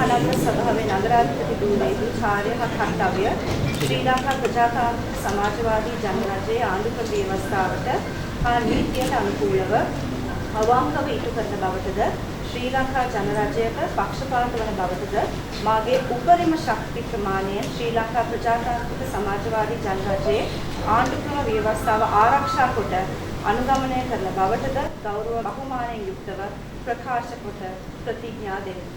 මහනගර සභාවේ නගරාධිපති ධූරේදු චාර්ය කර්තව්‍ය ශ්‍රී ලංකා ප්‍රජාතාන්ත්‍රික සමාජවාදී ජනරජයේ ආණ්ඩුක්‍රම ව්‍යවස්ථාවට හා නීතියට අනුකූලව අවංකව ඉටු කරන බවටද ශ්‍රී ලංකා ජනරජයට පක්ෂපාත වන බවටද මාගේ උපරිම ශක්ති ප්‍රමාණයෙන් ශ්‍රී ලංකා ප්‍රජාතාන්ත්‍රික සමාජවාදී ජනරජයේ ආණ්ඩුක්‍රම ව්‍යවස්ථාව ආරක්ෂා කොට අනුගමනය කරන බවටද ගෞරව බහුමානයෙන් යුක්තව ප්‍රකාශ කොට ප්‍රතිඥා දෙමි.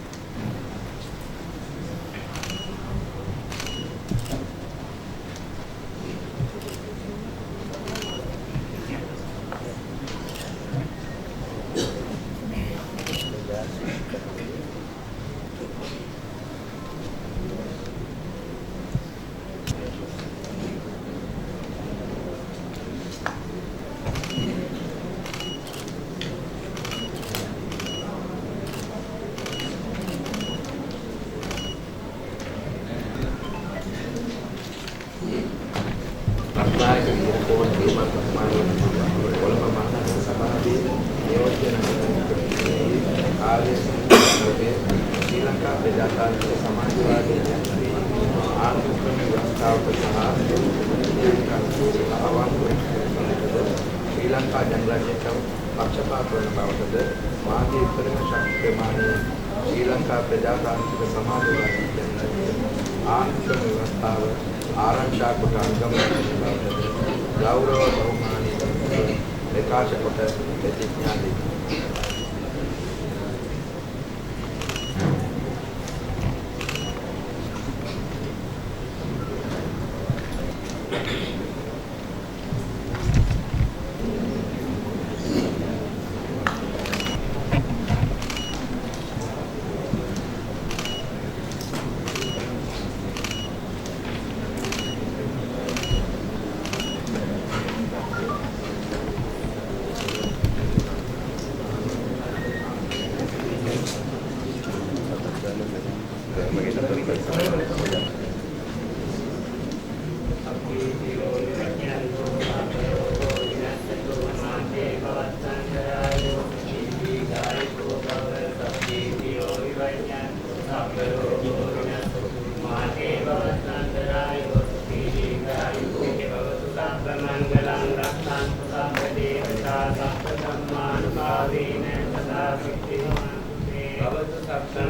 ශ්‍රී ලංකා ප්‍රජාතාන්ත්‍රික සමාජවාදී ආණ්ඩුක්‍රම ව්‍යවස්ථාවට ශ්‍රී ලංකා ජනරජයට පක්ෂපාත වන බවටද මාගේ උපරිම ශක්ති ප්‍රමාණය ශ්‍රී ලංකා ප්‍රජාතාන්ත්‍රික සමාජවාදී ජනරජයේ ආණ්ඩුක්‍රම ව්‍යවස්ථාව ආරක්ෂා කොට අනුගමනය කරන බවටද ගෞරව බහුමානයෙන් ප්‍රකාශ කොට ප්‍රතිඥා දෙමි.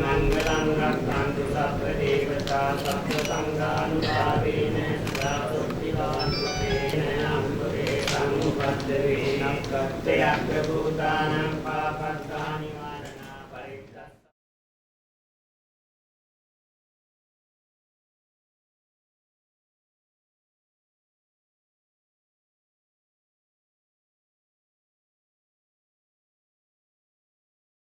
Mangalam Rakhantu Sabba Devata Sabba Sanganuभावेन Sada Suttivanupena Ambure Samupaddavena Kattayakya Bhutanam Papattani